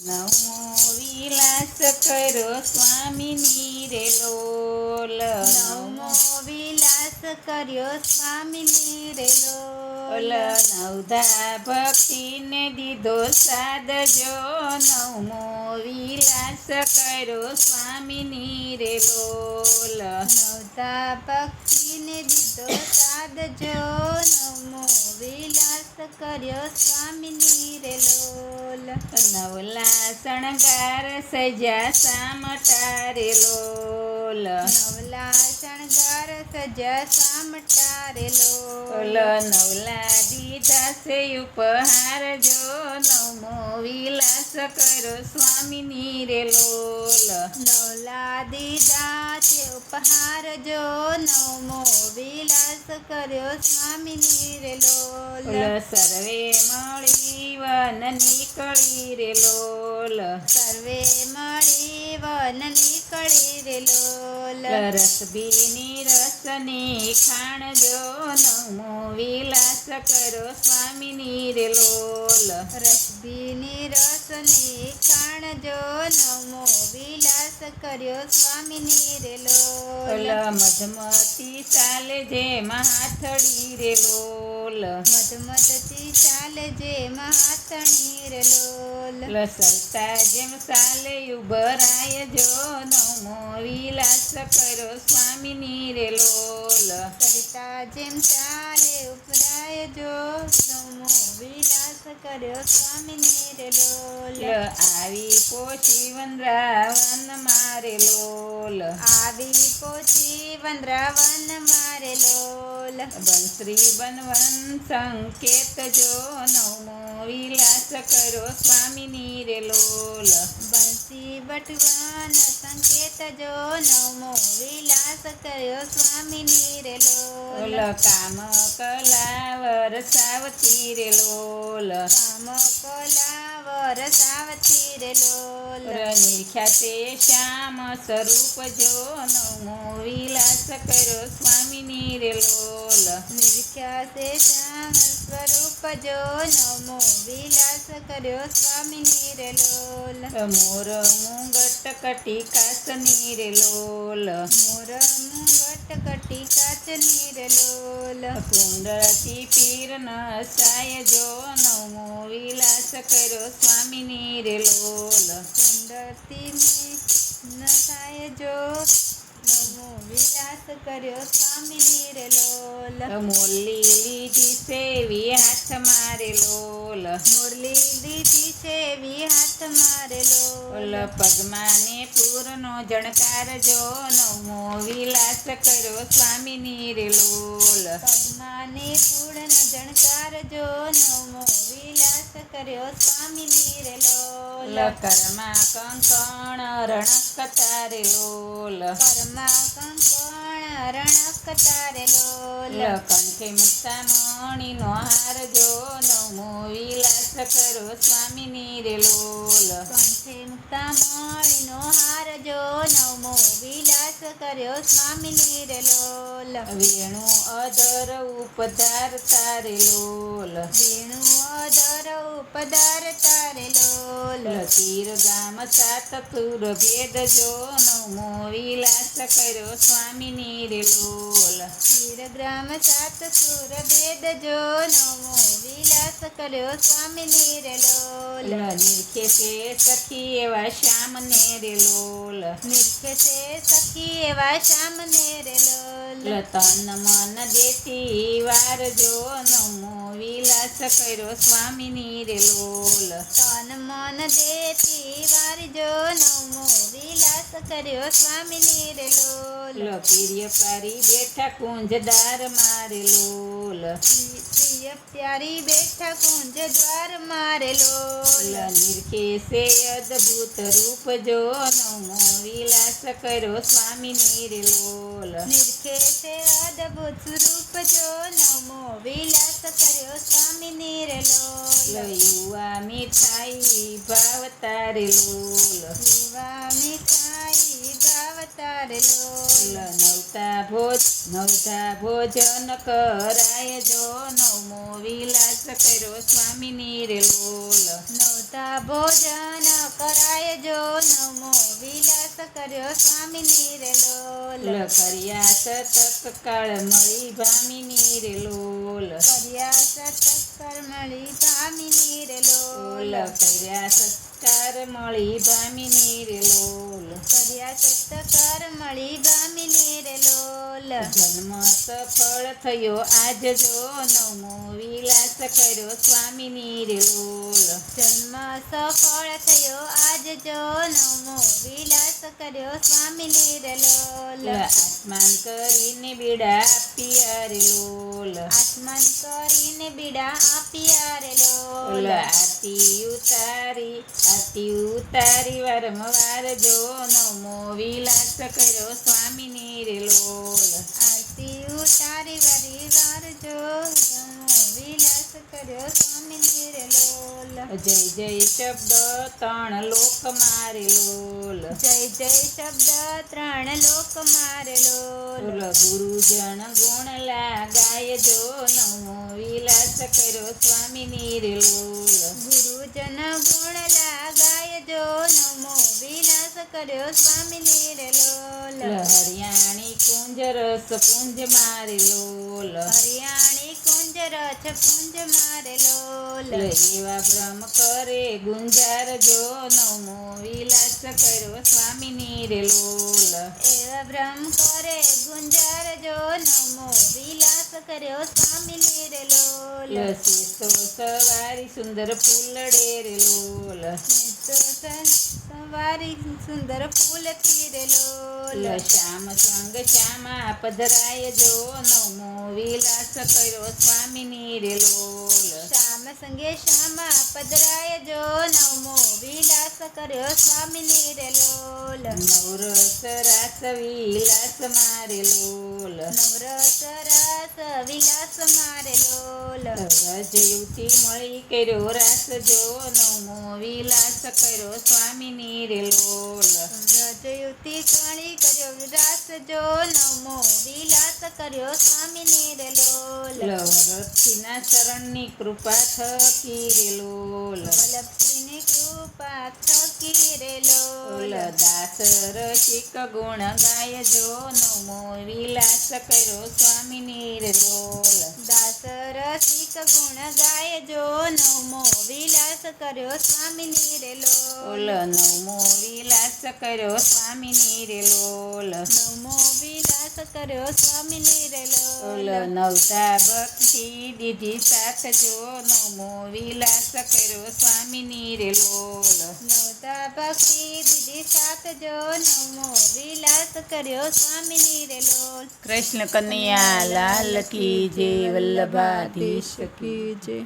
નવમો વિલાસ કર્યો સ્વામીની રે લોલ. નવમો વિલાસ કર્યો સ્વામીની રે લોલ. નવધા ભક્તિને દીધો સાદજો. નવમો વિલાસ કર્યો સ્વામીની રે લોલ. નવધા ભક્તિને દીધો સાદજો. નવમો વિલાસ કર્યો સ્વામીની રે લોલ. નવલા શણગાર સજ્યા સામટા રે લોલ. નવલા શણગાર સજા સામટા રે લોલ. નવલા દીધા છે ઉપહાર જો. નવમો વિલાસ કર્યો સ્વામીની રે લોલ. નવલા દીધા છે ઉપહાર જો. નવમો વિલાસ કર્યો સ્વામીની રે લોલ. સર્વે મળી વન નીકળી રે લોલ. સર્વે મળી વન નીકળી રે લોલ. રસબીની રસની ખાણ જો. નવમો વિલાસ કર્યો સ્વામીની રે લોલ. રસબીની રસની ખાણ જો. નવમો વિલાસ કર્યો સ્વામીની રે લોલ. મધમતી ચાલે જે હાથડી રે લોલ. મધમતથી ચાલે જે હાથણી રે લોલ. સરતા જેમ ચાલે ઉભરાય જો. નવમો વિલાસ કર્યો સ્વામીની રે લોલ. સરિતા જેમ ચાલે ઉપરાય જો. નવમો વિલાસ કર્યો સ્વામીની રે લોલ. આવી પોચી વનરાવન મારે લોલ. આવી પોચી વનરાવન મારે લોલ. બંશ્રી બનવન સંકેત જો. નવમો વિલાસ કર્યો સ્વામીની રે લોલ. બંસી બટવાન સંકેત જો. નવમો વિલાસ કર્યો સ્વામીની રે લોલ. કામ કલાવર સાવતી રે લોલ. કામ કોલાવર સાવતી રે લોલ. નિખ્યા તે શ્યામ સ્વરૂપ જો. નવમો વિલાસ કર્યો સ્વામીની રે લોલ. નિરખ્યા સે શ્યામ સ્વરૂપ જો. નવમો વિલાસ કર્યો સ્વામીની રે લોલ. મોર મુંગટ કટી કાસની રે લોલ. મોર મુંગટ કટી કાચની રે લોલ. કુંડળથી પીર નસાય જો. નવમો વિલાસ કર્યો સ્વામીની રે લોલ. સુંદરતી નસાય જો. નવમો વિલાસ કર્યો સ્વામીની રે લોલ. મુરલી લીધી સેવી હાથ મારે લોલ. મુરલી દીધી સેવી હાથ મારે લોલ. પગમાને પૂરનો જણકાર જો. નવમો વિલાસ કર્યો સ્વામીની રે લોલ. પગમાને પૂર્ણ જણકાર જો. નવમો વિલાસ કર્યો સ્વામીની રે લોલ. કર્મા કંકણ રણક તારે લોલ. કર્મા કંકણ રણક તારે લોલ. કંઠે મુક્તા મણીનો હાર જો. નવમો વિલાસ કર્યો સ્વામીની રે લોલ. કંઠે મુક્તા મણીનો હાર જો. નવમો વિલાસ કર્યો સ્વામીની રે લોલ. વેણુ અધર ઉપધાર તારે લોલ. વેણુ અધર ઉપધાર તારે લોલ. તીર ગામ સાત તુર ભેદ જો. નવમો વિલાસ કર્યો સ્વામીની રે લોલ. ક્ષીરગ્રામ સાત સુર ભેદ જો. નવમો વિલાસ કર્યો સ્વામીની રે લોલ. નિરખે છે સખી એવા શ્યામને રે લોલ. નિરખે છે સખી એવા શ્યામને રે લોલ. તન મન દેતી વાર જો. નવમો વિલાસ કર્યો સ્વામીની રે લોલ. તન મન દેતી વાર જો. નવમો વિલાસ કર્યો સ્વામીની રે લોલ. પ્રિય પારી બેઠા કુંજદાર મારે લોલ. પ્રિય પ્યારી બેઠા કુંજ દ્વાર મારે લોલ. નિરખે છે અદભુત રૂપ જો. નવમો વિલાસ કર્યો સ્વામીની રે લોલ. નિરખે છે અદભુત રૂપ જો. નવમો વિલાસ કર્યો સ્વામીની રે લોલ. યુવા મીઠાઈ ભાવ તારે લોલ. યુવા મીઠાઈ ભાવ તારે લોલ. નવતા ભોજન કરાય જો. નવમો વિલાસ કર્યો સ્વામીની રે લોલ. નવતા ભોજન કર્યો સ્વામીની રે લોલ. કર્યા સતક કાળ મળી ભામિની રે લોલ. કર્યા સત્કર મળી ભામિની રે લોલ. કર્યા સત્કાર મળી ભામિની રે લોલ. કર્યા સત્કર મળી ભામિની રે લોલ. જન્મ સફળ થયો આજ જો નવમો વિલાસ કર્યો સ્વામિની રે લોલ. જન્મ સફળ થયો આજ જો નવમો વિલાસ કર્યો સ્વામીની રે લોલ. આસમાન કરીને બીડા આપ્યા રે લોલ. આસમાન કરીને બીડા આપ્યા રે લોલ. આરતી ઉતારી વારંવાર જો નવમો વિલાસ કર્યો સ્વામિની રે લોલ. આરતી ઉતારી વારી વાર જો નવમો વિલાસ કર્યો સ્વામીની રે લોલ. જય જય શબ્દ ત્રણ લોક મારે લોલ. જય જય શબ્દ ત્રણ લોક મારે લોલ. ગુરુજન ગુણ લાગાય જો નવમો વિલાસ કર્યો સ્વામિની રે લોલ. ગુરુજન ગુણ લાગાય જો નવમો વિલાસ કર્યો સ્વામીની રે લોલ. હરિયાણી કુંજ રસ પુંજ મારે લોલ. હરિયાણી કુંજ રથ પુંજ મારે લોલ. એવા ભ્રમ કરે ગુંજાર જો નવમો વિલાસ કર્યો સ્વામિની રે લોલ. એવા ભ્રમ કરે ગુંજાર જો નવમો વિલાસ કર્યો સ્વામીની રે લોલ. શેષો સવારી સુંદર ફૂલડે રે લોલ. સવારી સુંદર ફૂલથી રે લોલ. શ્યામ સંગ શ્યામા પધરાય જો નવમો વિલાસ કર્યો સ્વામિની રે લોલ. શ્યામ સંગે શ્યામા પધરાય જો નવમો વિલાસ કર્યો સ્વામીની રે લોલ. નવરસ રાસ વિલાસ મારે લોલ. નવરસ રાસ વિલાસ મારે લોલ. રજયુતી મળી કર્યો રાસ જો નવમો વિલાસ કર્યો સ્વામિની રે લોલ. રજયુતી કણી કર્યો રાસ જો નવમો વિલાસ કર્યો સ્વામીની રે લોલ. વલ્લભશ્રીના શરણની કૃપા થકી રે લોલ. વલ્લભશ્રીની કૃપા થકી રે લોલ. દાસ રસિક ગુણ ગાય જો નવમો વિલાસ કર્યો સ્વામિની રે લોલ. દાસ રસિક ગુણ ગાય જો નવમો વિલાસ કર્યો સ્વામીની રે લોલ. નવમો વિલાસ કર્યો સ્વામિની રે લોલ. નવમો વિલાસ કર્યો સ્વામીની રે લોલ. નવતા ભક્તિ દીધી સાથ જો નવમો વિલાસ કર્યો સ્વામિની રે લોલ. નવતા ભક્તિ દીધી સાથ જો નવમો વિલાસ કર્યો સ્વામીની રે લોલ. કૃષ્ણ કનૈયા લાલ કી જય. વલ્લભાધીશ કી જય.